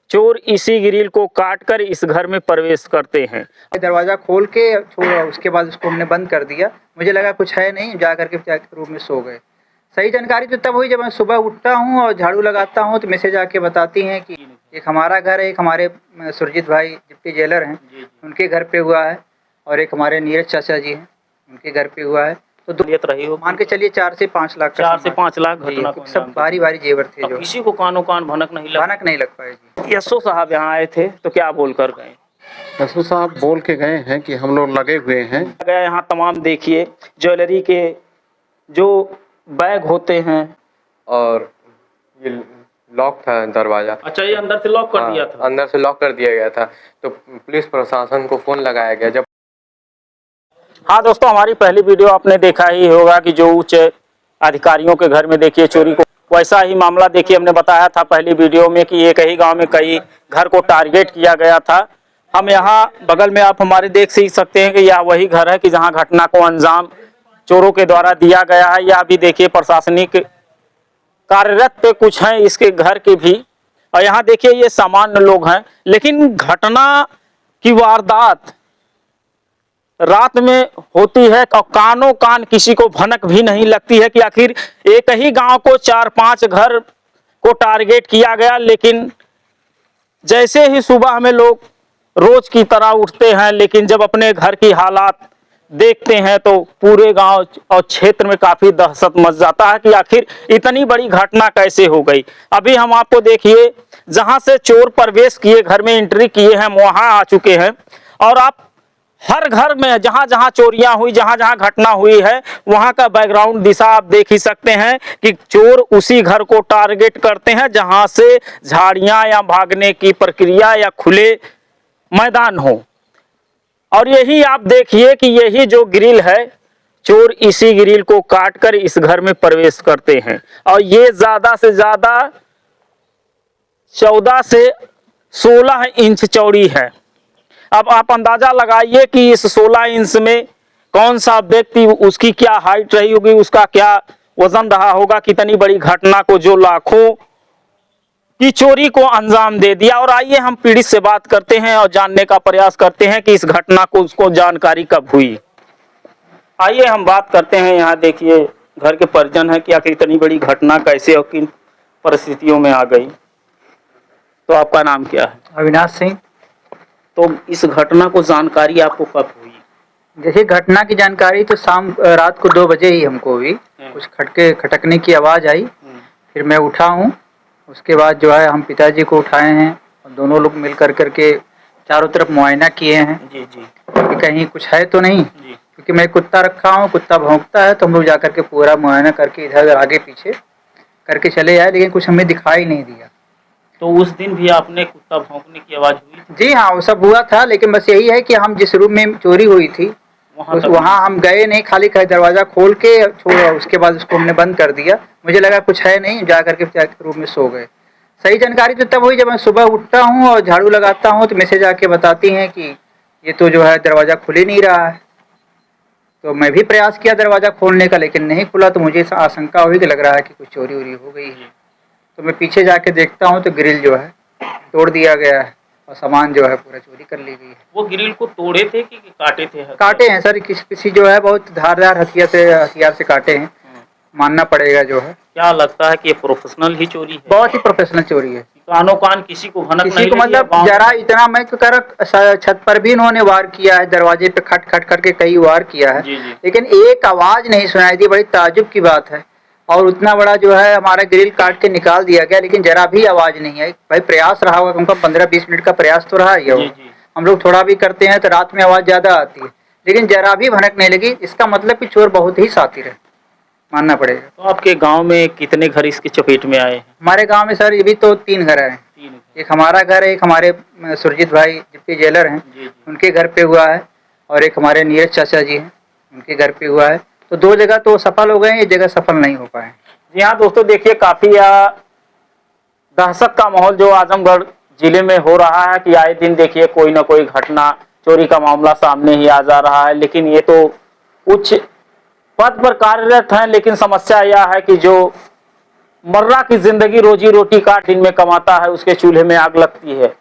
चोर इसी ग्रिल को काटकर इस घर में प्रवेश करते हैं। दरवाज़ा खोल के छोड़ा, उसके बाद उसको हमने बंद कर दिया। मुझे लगा कुछ है नहीं, जा करके रूम में सो गए। सही जानकारी तो तब हुई जब मैं सुबह उठता हूँ और झाड़ू लगाता हूँ तो मैसेज आके बताती हैं कि एक हमारा घर है, एक हमारे सुरजीत भाई डिप्टी जेलर हैं उनके घर पे हुआ है, और एक हमारे नीरज चाचा जी हैं उनके घर पे हुआ है। तो नियत रही हो, मान के चलिए 4 से 5 लाख का 4 से 5 लाख घटना को सब भारी भारी जेवर थे जो किसी को कानो कान भनक नहीं लग पाए जी। यशो साहब यहाँ आए थे तो क्या बोलकर गए? यशो साहब बोल के गए हैं कि हम लोग लगे हुए हैं। यहाँ तमाम देखिए ज्वेलरी के जो बैग होते हैं, और ये लॉक था दरवाजा। अच्छा, ये अंदर से लॉक कर दिया था? अंदर से लॉक कर दिया गया था। तो पुलिस प्रशासन को फोन लगाया गया। जब हाँ दोस्तों, हमारी पहली वीडियो आपने देखा ही होगा कि जो उच्च अधिकारियों के घर में देखिए चोरी को, वैसा ही मामला देखिए हमने बताया था पहली वीडियो में कि एक ही गांव में कई घर को टारगेट किया गया था। हम यहाँ बगल में आप हमारे देख ही सकते हैं कि यह वही घर है कि जहाँ घटना को अंजाम चोरों के द्वारा दिया गया है। या अभी देखिए प्रशासनिक कार्यरत पे कुछ हैं इसके घर के भी, और यहाँ देखिए ये सामान्य लोग हैं। लेकिन घटना की वारदात रात में होती है और कानों कान किसी को भनक भी नहीं लगती है कि आखिर एक ही गांव को 4-5 घर को टारगेट किया गया। लेकिन जैसे ही सुबह में लोग रोज की तरह उठते हैं, लेकिन जब अपने घर की हालात देखते हैं तो पूरे गांव और क्षेत्र में काफी दहशत मच जाता है कि आखिर इतनी बड़ी घटना कैसे हो गई। अभी हम आपको देखिए जहां से चोर प्रवेश किए, घर में एंट्री किए हैं, वहां आ चुके हैं। और आप हर घर में जहां जहां चोरियां हुई, जहां जहां घटना हुई है, वहां का बैकग्राउंड दिशा आप देख ही सकते हैं कि चोर उसी घर को टारगेट करते हैं जहां से झाड़ियां या भागने की प्रक्रिया या खुले मैदान हो। और यही आप देखिए कि यही जो ग्रिल है, चोर इसी ग्रिल को काटकर इस घर में प्रवेश करते हैं। और ये ज्यादा से ज्यादा 14 से 16 इंच चौड़ी है। अब आप अंदाजा लगाइए कि इस 16 इंच में कौन सा व्यक्ति, उसकी क्या हाइट रही होगी, उसका क्या वजन रहा होगा, कितनी बड़ी घटना को जो लाखों की चोरी को अंजाम दे दिया। और आइए हम पीड़ित से बात करते हैं और जानने का प्रयास करते हैं कि इस घटना को उसको जानकारी कब हुई। आइए हम बात करते हैं। यहाँ देखिए घर के परिजन है कि आखिर इतनी बड़ी घटना कैसे और किन परिस्थितियों में आ गई। तो आपका नाम क्या है? अविनाश सिंह। तो इस घटना को जानकारी आपको कब हुई? देखिए घटना की जानकारी तो रात को 2 बजे ही हमको हुई। कुछ खटकने की आवाज़ आई, फिर मैं उठा हूँ। उसके बाद जो है हम पिताजी को उठाए हैं और दोनों लोग मिल करके चारों तरफ मुआयना किए हैं जी जी कि कहीं कुछ है तो नहीं जी। क्योंकि मैं कुत्ता रखा हूँ, कुत्ता भौंकता है, तो हम लोग जा करके पूरा मुआयना करके इधर आगे पीछे करके चले आए, लेकिन कुछ हमें दिखाई नहीं दिया। तो उस दिन भी आपने कुत्ता भौंकने की आवाज़ हुई? जी हाँ, वो सब हुआ था, लेकिन बस यही है कि हम जिस रूम में चोरी हुई थी वहाँ हम गए नहीं, खाली दरवाज़ा खोल के छोड़ा, उसके बाद उसको हमने बंद कर दिया। मुझे लगा कुछ है नहीं, जा करके रूम में सो गए। सही जानकारी तो तब हुई जब मैं सुबह उठता हूँ और झाड़ू लगाता हूँ तो मैसेज आके बताती हैं कि ये तो जो है दरवाज़ा खुल ही नहीं रहा है। तो मैं भी प्रयास किया दरवाज़ा खोलने का, लेकिन नहीं खुला। तो मुझे आशंका हुई कि लग रहा है कि कुछ चोरी वोरी हो गई है। तो मैं पीछे जाके देखता हूँ तो ग्रिल जो है तोड़ दिया गया है और सामान जो है पूरा चोरी कर ली गई है। वो ग्रिल को तोड़े थे कि काटे थे? काटे हैं सर, किसी जो है बहुत धारदार हथियार से काटे हैं, मानना पड़ेगा। जो है क्या लगता है कि ये प्रोफेशनल ही चोरी है? बहुत ही प्रोफेशनल चोरी है। कानों कान किसी को भनक नहीं किसी को मतलब जरा इतना मैं कर छत पर भी इन्होंने वार किया है, दरवाजे पे खट खट करके कई वार किया है। जी जी। लेकिन एक आवाज नहीं सुनाई दी। बड़ी ताज्जुब की बात है। और उतना बड़ा जो है हमारा ग्रिल काट के निकाल दिया गया, लेकिन जरा भी आवाज नहीं आई। भाई प्रयास रहा होगा, कम से कम 15-20 मिनट का प्रयास तो रहा ही होगा। हम लोग थोड़ा भी करते हैं तो रात में आवाज ज्यादा आती है, लेकिन जरा भी भनक नहीं लगी। इसका मतलब कि चोर बहुत ही शातिर है, मानना पड़ेगा। तो आपके गांव में कितने घर इसकी चपेट में आए हैं? हमारे गांव में सर ये भी तो 3 घर हैं। एक हमारा घर है, एक हमारे सुरजीत भाई डिप्टी जेलर हैं उनके घर पे हुआ है, और एक हमारे नीरज चाचा जी हैं उनके घर पे हुआ है। तो 2 जगह तो सफल हो गए हैं, 1 जगह सफल नहीं हो पाए। जी हाँ दोस्तों, देखिए काफी दहशत का माहौल जो आजमगढ़ जिले में हो रहा है कि आए दिन देखिए कोई ना कोई घटना, चोरी का मामला सामने ही आ जा रहा है। लेकिन ये तो उच्च पद पर कार्यरत हैं, लेकिन समस्या यह है कि जो मर्रा की जिंदगी रोजी रोटी का दिन में कमाता है, उसके चूल्हे में आग लगती है।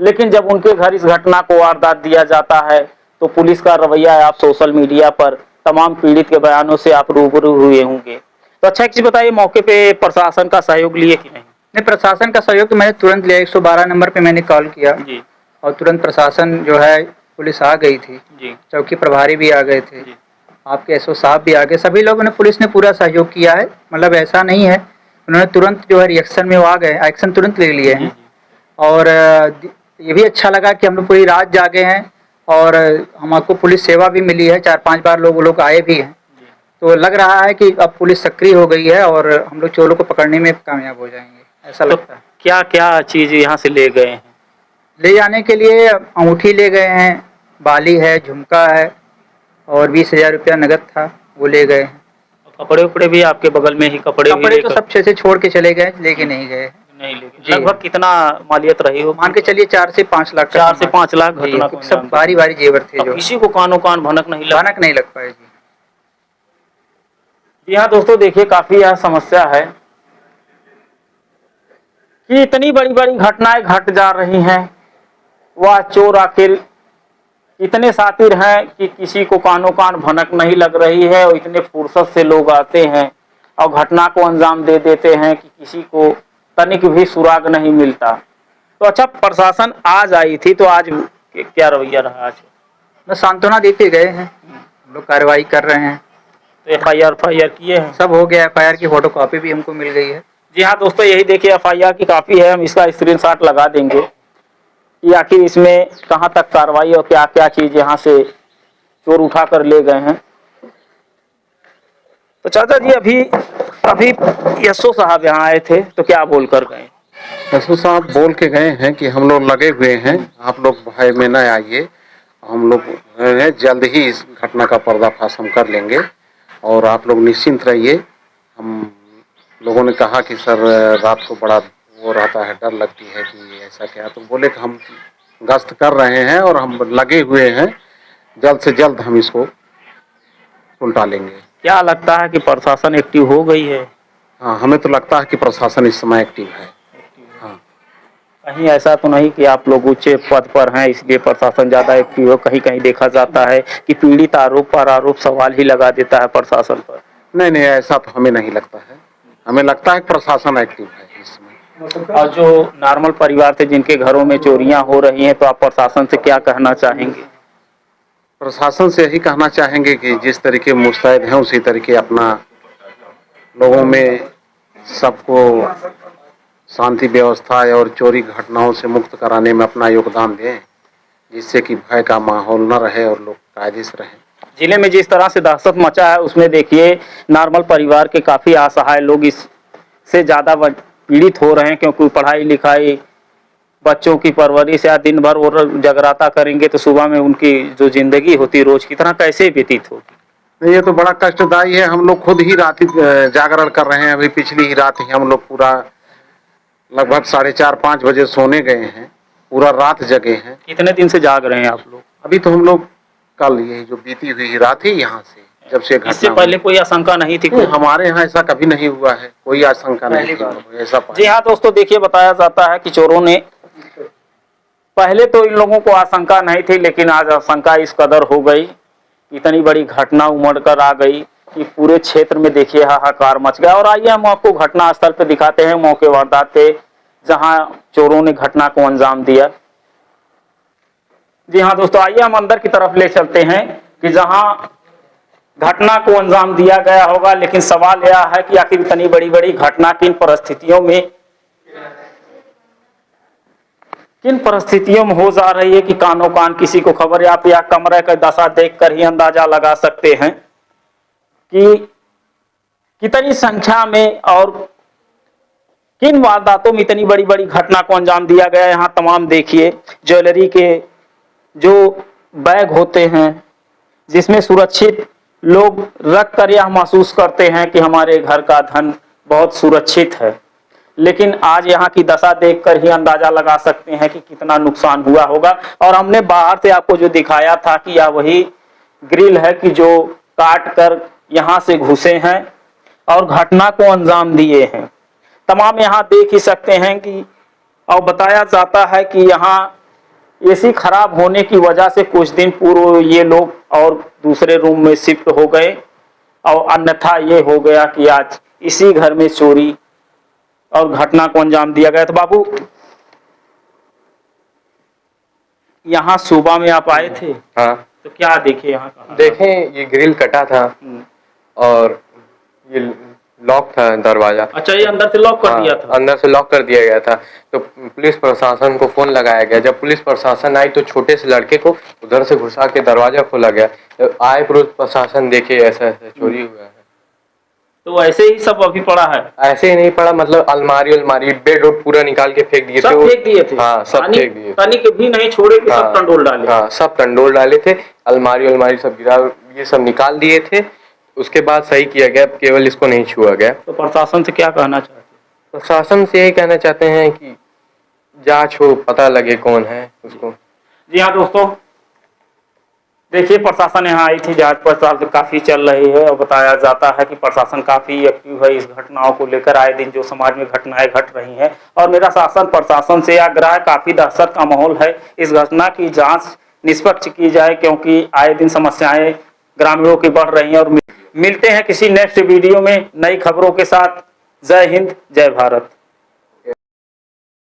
लेकिन जब उनके घर इस घटना को वारदात दिया जाता है तो पुलिस का रवैया है। आप सोशल मीडिया पर तमाम पीड़ित के बयानों से आप रूबरू हुए होंगे। तो अच्छा एक चीज बताइए, मौके पे प्रशासन का सहयोग लिए कि नहीं? नहीं, प्रशासन का सहयोग तो मैंने तुरंत लिया। 112 नंबर पे मैंने कॉल किया जी और तुरंत प्रशासन जो है, पुलिस आ गई थी, जी चौकी प्रभारी भी आ गए थे, जी आपके एसओ साहब भी आ गए। सभी लोगों ने, पुलिस ने पूरा सहयोग किया है। मतलब ऐसा नहीं है, उन्होंने तुरंत जो है रिएक्शन में वो आ गए, एक्शन तुरंत ले लिए हैं। और ये भी अच्छा लगा कि हम लोग पूरी रात जागे हैं और हमको पुलिस सेवा भी मिली है। 4-5 बार लोग आए भी हैं। तो लग रहा है कि अब पुलिस सक्रिय हो गई है और हम लोग चोरों को पकड़ने में कामयाब हो जाएंगे, ऐसा तो लगता है। क्या क्या चीज यहाँ से ले गए हैं? ले जाने के लिए अंगूठी ले गए हैं, बाली है, झुमका है और 20,000 रुपया नगद था, वो ले गए हैं। कपड़े उपड़े भी आपके बगल में ही कपड़े भी कपड़े तो लेकर- सब से छोड़ के चले गए, लेके नहीं गए। नहीं लेके जी। लगभग कितना मालियत रही हो? मान के चलिए 4 से 5 लाख का 4 से सामान। 5 लाख जी, घटना को सब अंजाम भारी भारी जेवर थे दिया। जो अब किसी को कानो कान भनक नहीं लगा। भनक नहीं लग पाए जी। जी हाँ दोस्तों, देखिए काफी यह समस्या है कि इतनी बड़ी बड़ी घटनाएं घट जा रही हैं। वह चोर आखिर इतने शातिर हैं कि किसी को कानो कान भनक नहीं लग रही है और इतने फुर्सत से लोग आते हैं और घटना को अंजाम दे देते हैं कि किसी को तनिक भी सुराग नहीं मिलता। तो अच्छा, प्रशासन आज आई थी तो आज क्या रवैया रहा? आज बस सांत्वना देते गए हैं, हम लोग कार्रवाई कर रहे हैं। तो एफआईआर किए हैं? सब हो गया, एफआईआर की फोटो कॉपी भी हमको मिल गई है। जी हाँ दोस्तों, यही देखिए एफआईआर की काफी है। हम इसका स्क्रीनशॉट लगा देंगे कि आखिर इसमें कहाँ तक कार्रवाई और क्या क्या चीज यहाँ से चोर उठा कर ले गए हैं। तो चाचा जी, अभी एसओ साहब यहाँ आए थे तो क्या बोल कर गए? एसओ साहब बोल के गए हैं कि हम लोग लगे हुए हैं, आप लोग भय में न आइए, हम लोग जल्द ही इस घटना का पर्दाफाश हम कर लेंगे और आप लोग निश्चिंत रहिए। हम लोगों ने कहा कि सर रात को बड़ा वो रहता है, डर लगती है कि ऐसा क्या, तो बोले कि हम गश्त कर रहे हैं और हम लगे हुए हैं, जल्द से जल्द हम इसको उल्टा लेंगे। क्या लगता है कि प्रशासन एक्टिव हो गई है? हाँ, हमें तो लगता है कि प्रशासन इस समय एक्टिव है। हाँ, कहीं ऐसा तो नहीं कि आप लोग उच्च पद पर हैं इसलिए प्रशासन ज्यादा एक्टिव हो? कहीं कहीं देखा जाता है कि पीड़ित आरोप पर आरोप सवाल ही लगा देता है प्रशासन पर। नहीं नहीं, ऐसा तो हमें नहीं लगता है। हमें लगता है कि प्रशासन एक्टिव है इस समय। और जो नॉर्मल परिवार थे जिनके घरों में चोरियां हो रही हैं, तो आप प्रशासन से क्या कहना चाहेंगे? प्रशासन से यही कहना चाहेंगे कि जिस तरीके मुस्तैद हैं उसी तरीके अपना लोगों में सबको शांति व्यवस्था और चोरी घटनाओं से मुक्त कराने में अपना योगदान दें, जिससे कि भय का माहौल न रहे और लोग कायदे से रहें। जिले में जिस तरह से दहशत मचा है उसमें देखिए नॉर्मल परिवार के काफी असहाय लोग इससे ज्यादा पीड़ित हो रहे हैं, क्योंकि पढ़ाई लिखाई, बच्चों की परवरिश या दिन भर वो जगराता करेंगे तो सुबह में उनकी जो जिंदगी होती रोज की तरह कैसे व्यतीत होगी? ये तो बड़ा कष्टदायी है। हम लोग खुद ही रात जागरण कर रहे हैं। अभी पिछली ही रात ही हम लोग पूरा लगभग 4:30-5 बजे सोने गए हैं, पूरा रात जगे हैं। कितने दिन से जाग रहे हैं आप लोग? अभी तो हम लोग कल ये जो बीती हुई रात ही यहाँ से जब से घटना इससे पहले कोई आशंका नहीं थी? नहीं, हमारे यहाँ ऐसा कभी नहीं हुआ है, कोई आशंका नहीं थी ऐसा। जी हाँ दोस्तों, देखिए बताया जाता है कि चोरों ने, पहले तो इन लोगों को आशंका नहीं थी लेकिन आज आशंका इस कदर हो गई, इतनी बड़ी घटना उमड़ कर आ गई कि पूरे क्षेत्र में देखिए हाहाकार मच गया। और आइए हम आपको घटना स्थल पे दिखाते हैं, मौके वारदात पे जहां चोरों ने घटना को अंजाम दिया। जी हाँ दोस्तों, आइए हम अंदर की तरफ ले चलते हैं कि जहां घटना को अंजाम दिया गया होगा। लेकिन सवाल यह है कि आखिर इतनी बड़ी बड़ी घटना किन परिस्थितियों में हो जा रही है कि कानो कान किसी को खबर। आप या कमरे का दशा देखकर ही अंदाजा लगा सकते हैं कि कितनी संख्या में और किन वारदातों में इतनी बड़ी बड़ी घटना को अंजाम दिया गया है। यहाँ तमाम देखिए ज्वेलरी के जो बैग होते हैं जिसमें सुरक्षित लोग रख कर यह महसूस करते हैं कि हमारे घर का धन बहुत सुरक्षित है। लेकिन आज यहाँ की दशा देखकर ही अंदाजा लगा सकते हैं कि कितना नुकसान हुआ होगा। और हमने बाहर से आपको जो दिखाया था कि यह वही ग्रिल है कि जो काट कर यहाँ से घुसे हैं और घटना को अंजाम दिए हैं। तमाम यहाँ देख ही सकते हैं कि और बताया जाता है कि यहाँ एसी खराब होने की वजह से कुछ दिन पूर्व ये लोग और दूसरे रूम में शिफ्ट हो गए और अन्यथा ये हो गया कि आज इसी घर में चोरी और घटना को अंजाम दिया गया। तो बाबू यहाँ सुबह में आप आए थे हाँ तो क्या देखे यहाँ का? देखें, ये ग्रिल कटा था और ये लॉक था दरवाजा। अच्छा, ये अंदर से लॉक कर दिया था? अंदर से लॉक कर दिया गया था। तो पुलिस प्रशासन को फोन लगाया गया। जब पुलिस प्रशासन आई तो छोटे से लड़के को उधर से घुसा के दरवाजा खोला गया। तो आए पुलिस प्रशासन, देखे ऐसा ऐसा चोरी हुआ है। तो ऐसे ही सब अभी पड़ा है? ऐसे ही नहीं पड़ा, मतलब अलमारी बेड उड पूरा निकाल के फेंक दिए थे। सब फेंक दिए थे? हाँ, सब फेंक दिए। तनिक भी नहीं छोड़े कि सब टंडोल डाले? हाँ, सब टंडोल डाले थे। अलमारी सब गिरा, ये सब निकाल दिए थे। उसके बाद सही किया गया, केवल इसको नहीं छुआ गया। तो प्रशासन से क्या कहना चाहते हैं? प्रशासन से यही कहना चाहते हैं कि जांच हो, पता लगे कौन है उसको। जी हाँ दोस्तों, देखिए प्रशासन यहाँ आई थी, जांच पड़ताल काफी चल रही है और बताया जाता है कि प्रशासन काफी एक्टिव है इस घटनाओं को लेकर। आए दिन जो समाज में घटनाएं घट रही हैं और मेरा शासन प्रशासन से आग्रह है, काफी दहशत का माहौल है, इस घटना की जांच निष्पक्ष की जाए क्योंकि आए दिन समस्याएं ग्रामीणों की बढ़ रही हैं। और मिलते हैं किसी नेक्स्ट वीडियो में नई खबरों के साथ। जय हिंद, जय भारत।